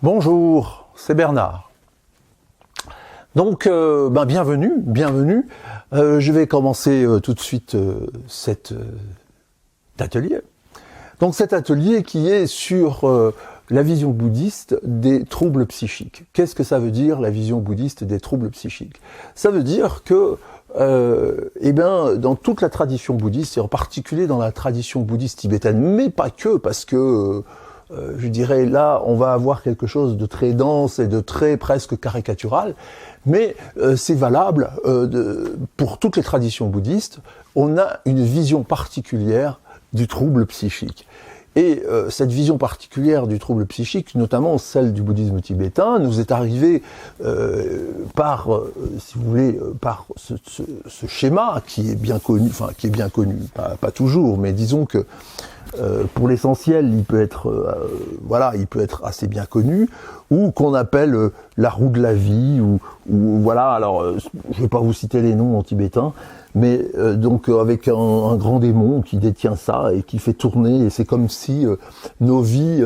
Bonjour, c'est Bernard. Donc, bienvenue. Je vais commencer tout de suite cet atelier. Donc cet atelier qui est sur la vision bouddhiste des troubles psychiques. Qu'est-ce que ça veut dire, la vision bouddhiste des troubles psychiques? Ça veut dire que dans toute la tradition bouddhiste, et en particulier dans la tradition bouddhiste tibétaine, mais pas que, parce que je dirais là, on va avoir quelque chose de très dense et de très presque caricatural, mais c'est valable pour toutes les traditions bouddhistes. On a une vision particulière du trouble psychique. Et cette vision particulière du trouble psychique, notamment celle du bouddhisme tibétain, nous est arrivée par ce schéma qui est bien connu, pas toujours, mais disons que pour l'essentiel, il peut être assez bien connu, ou qu'on appelle la roue de la vie, ou voilà. Alors, je vais pas vous citer les noms en tibétain, mais avec un grand démon qui détient ça et qui fait tourner, et c'est comme si nos vies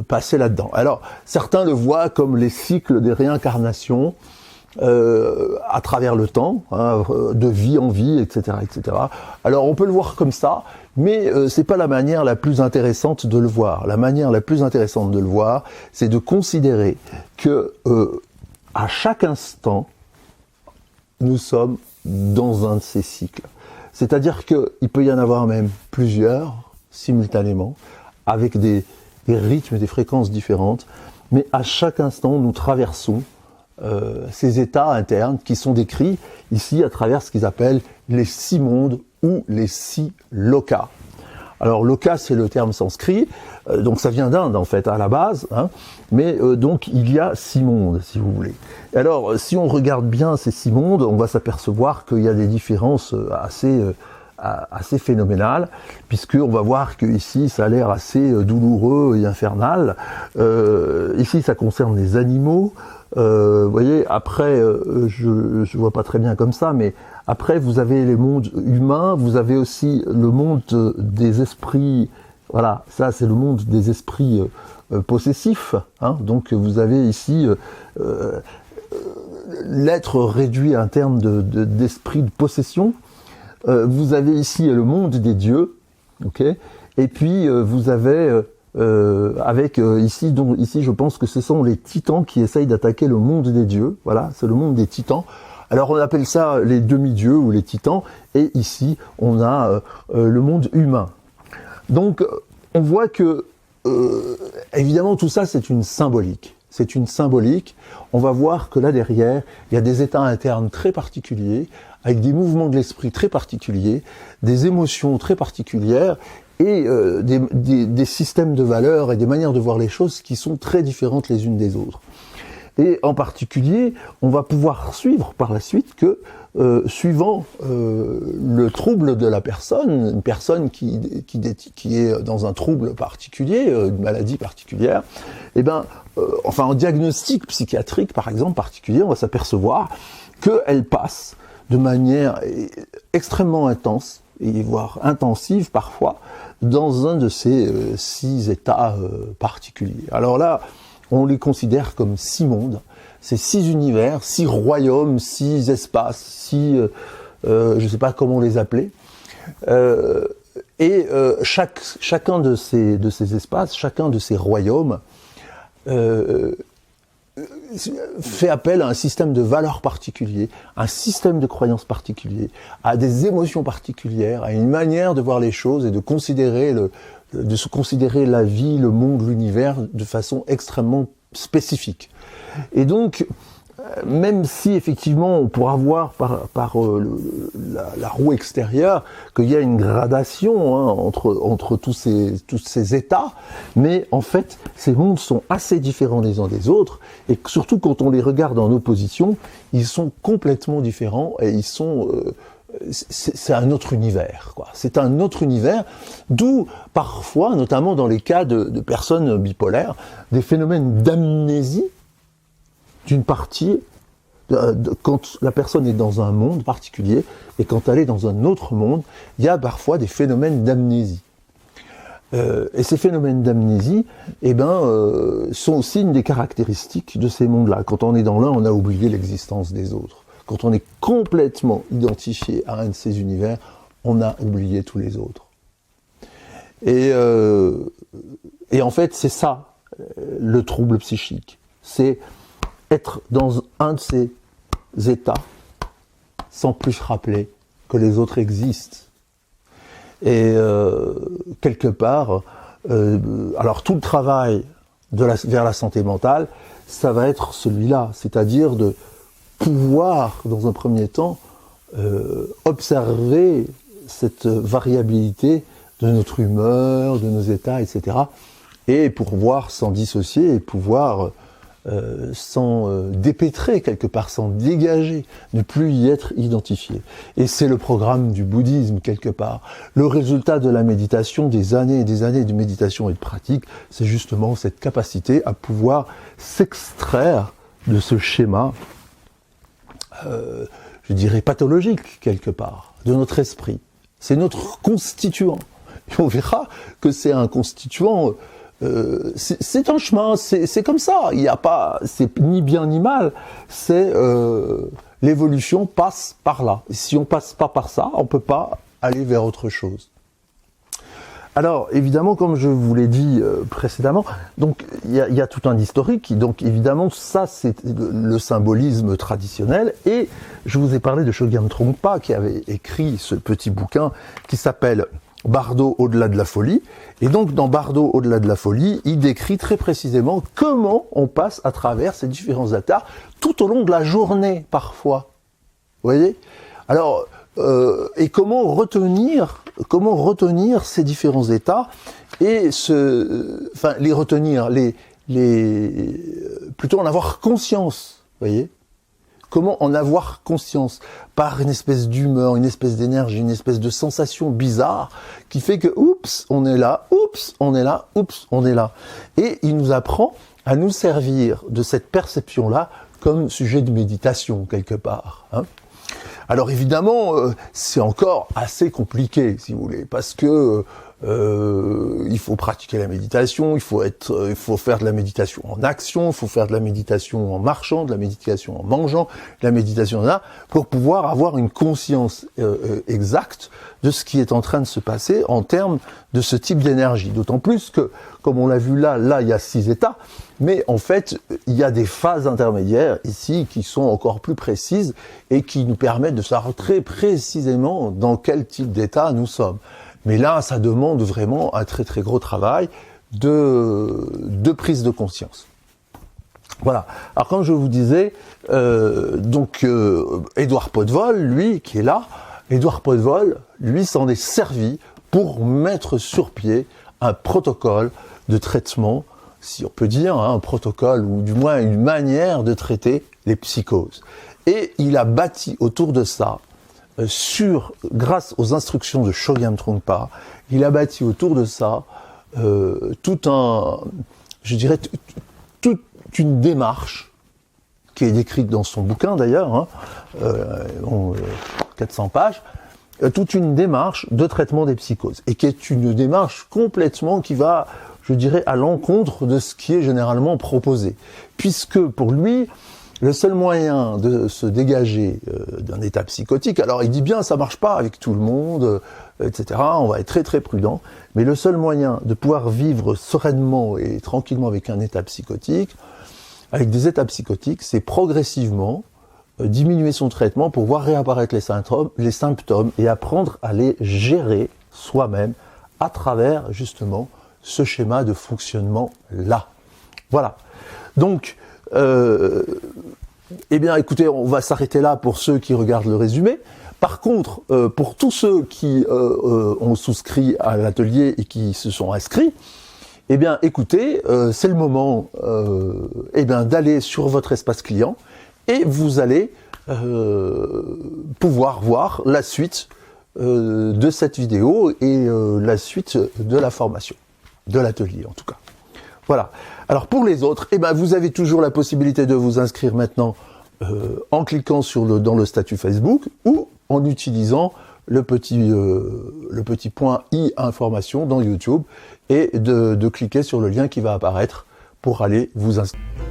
passaient là-dedans. Alors, certains le voient comme les cycles des réincarnations à travers le temps, de vie en vie, etc., etc. Alors, on peut le voir comme ça, mais c'est pas la manière la plus intéressante de le voir. La manière la plus intéressante de le voir, c'est de considérer que à chaque instant, nous sommes dans un de ces cycles. C'est-à-dire qu'il peut y en avoir même plusieurs simultanément, avec des rythmes et des fréquences différentes, mais à chaque instant, nous traversons ces états internes qui sont décrits ici à travers ce qu'ils appellent les 6 mondes ou les 6 lokas. Alors loka, c'est le terme sanskrit, donc ça vient d'Inde en fait à la base, mais donc il y a 6 mondes si vous voulez. Alors si on regarde bien ces 6 mondes, on va s'apercevoir qu'il y a des différences assez phénoménales, puisqu'on va voir que ici ça a l'air assez douloureux et infernal. Ici ça concerne les animaux. Vous voyez, après, je vois pas très bien comme ça, mais après vous avez les mondes humains, vous avez aussi le monde des esprits. Voilà, ça c'est le monde des esprits possessifs. Donc vous avez ici l'être réduit en termes d'esprit de possession. Vous avez ici le monde des dieux, ok. Et puis vous avez ici je pense que ce sont les titans qui essayent d'attaquer le monde des dieux. Voilà, c'est le monde des titans. Alors on appelle ça les demi-dieux ou les titans, et ici on a le monde humain. Donc on voit que évidemment tout ça c'est une symbolique. C'est une symbolique. On va voir que là derrière, il y a des états internes très particuliers, avec des mouvements de l'esprit très particuliers, des émotions très particulières, et des systèmes de valeurs et des manières de voir les choses qui sont très différentes les unes des autres. Et en particulier, on va pouvoir suivre par la suite que, suivant le trouble de la personne, une personne qui est dans un trouble particulier, une maladie particulière, en diagnostic psychiatrique, par exemple, particulier, on va s'apercevoir qu'elle passe de manière extrêmement intense, et voire intensive parfois, dans un de ces 6 états particuliers. Alors là, on les considère comme 6 mondes, c'est 6 univers, 6 royaumes, 6 espaces, 6, je ne sais pas comment les appeler, chacun de ces espaces, chacun de ces royaumes, fait appel à un système de valeurs particulier, un système de croyances particulier, à des émotions particulières, à une manière de voir les choses et de considérer la vie, le monde, l'univers de façon extrêmement spécifique. Et donc, même si effectivement on pourra voir par la roue extérieure qu'il y a une gradation entre tous ces états, mais en fait ces mondes sont assez différents les uns des autres, et surtout quand on les regarde en opposition, ils sont complètement différents, et ils sont c'est un autre univers, quoi. C'est un autre univers, d'où parfois, notamment dans les cas de personnes bipolaires, des phénomènes d'amnésie d'une partie, quand la personne est dans un monde particulier, et quand elle est dans un autre monde, il y a parfois des phénomènes d'amnésie. Et ces phénomènes d'amnésie, sont aussi une des caractéristiques de ces mondes-là. Quand on est dans l'un, on a oublié l'existence des autres. Quand on est complètement identifié à un de ces univers, on a oublié tous les autres. Et en fait, c'est ça, le trouble psychique. C'est être dans un de ces états sans plus se rappeler que les autres existent. Et quelque part, alors tout le travail vers la santé mentale, ça va être celui-là, c'est-à-dire de pouvoir, dans un premier temps, observer cette variabilité de notre humeur, de nos états, etc. Et pouvoir s'en dissocier et pouvoir s'en dépêtrer quelque part, s'en dégager, ne plus y être identifié. Et c'est le programme du bouddhisme quelque part. Le résultat de la méditation, des années et des années de méditation et de pratique, c'est justement cette capacité à pouvoir s'extraire de ce schéma, je dirais pathologique quelque part, de notre esprit. C'est notre constituant. Et on verra que c'est un constituant. C'est un chemin, c'est comme ça. Il n'y a pas, c'est ni bien ni mal. C'est l'évolution passe par là. Et si on passe pas par ça, on peut pas aller vers autre chose. Alors évidemment, comme je vous l'ai dit précédemment, donc il y a tout un historique. Donc évidemment, ça c'est le symbolisme traditionnel. Et je vous ai parlé de Chogyam Trungpa qui avait écrit ce petit bouquin qui s'appelle Bardo au-delà de la folie. Et donc, dans Bardo au-delà de la folie, il décrit très précisément comment on passe à travers ces différents états tout au long de la journée, parfois. Vous voyez ? Alors, et comment retenir ces différents états et les retenir, plutôt en avoir conscience, vous voyez ? Comment en avoir conscience par une espèce d'humeur, une espèce d'énergie, une espèce de sensation bizarre qui fait que, oups, on est là, oups, on est là, oups, on est là. Et il nous apprend à nous servir de cette perception-là comme sujet de méditation quelque part. Hein. Alors évidemment, c'est encore assez compliqué, si vous voulez, parce que il faut pratiquer la méditation, il faut faire de la méditation en action, il faut faire de la méditation en marchant, de la méditation en mangeant, de la méditation là, pour pouvoir avoir une conscience exacte de ce qui est en train de se passer en termes de ce type d'énergie. D'autant plus que, comme on l'a vu là il y a 6 états, mais en fait, il y a des phases intermédiaires ici qui sont encore plus précises et qui nous permettent de savoir très précisément dans quel type d'état nous sommes. Mais là, ça demande vraiment un très très gros travail de prise de conscience. Voilà. Alors comme je vous disais, Édouard Podvol, lui, qui est là, Édouard Podvol, lui, s'en est servi pour mettre sur pied un protocole de traitement, si on peut dire, un protocole, ou du moins une manière de traiter les psychoses. Et il a bâti autour de ça, grâce aux instructions de Chogyam Trungpa, il a bâti autour de ça toute une démarche qui est décrite dans son bouquin d'ailleurs, 400 pages, toute une démarche de traitement des psychoses, et qui est une démarche complètement qui va, je dirais, à l'encontre de ce qui est généralement proposé. Puisque pour lui, le seul moyen de se dégager d'un état psychotique, alors il dit bien ça marche pas avec tout le monde, etc., on va être très très prudent, mais le seul moyen de pouvoir vivre sereinement et tranquillement avec un état psychotique, avec des états psychotiques, c'est progressivement diminuer son traitement pour voir réapparaître les symptômes et apprendre à les gérer soi-même à travers justement ce schéma de fonctionnement-là. Voilà. Donc, eh bien, écoutez, on va s'arrêter là pour ceux qui regardent le résumé. Par contre, pour tous ceux qui ont souscrit à l'atelier et qui se sont inscrits, eh bien, écoutez, c'est le moment d'aller sur votre espace client et vous allez pouvoir voir la suite de cette vidéo et la suite de la formation, de l'atelier en tout cas. Voilà. Alors pour les autres, vous avez toujours la possibilité de vous inscrire maintenant en cliquant dans le statut Facebook ou en utilisant le petit point i information dans YouTube et de cliquer sur le lien qui va apparaître pour aller vous inscrire.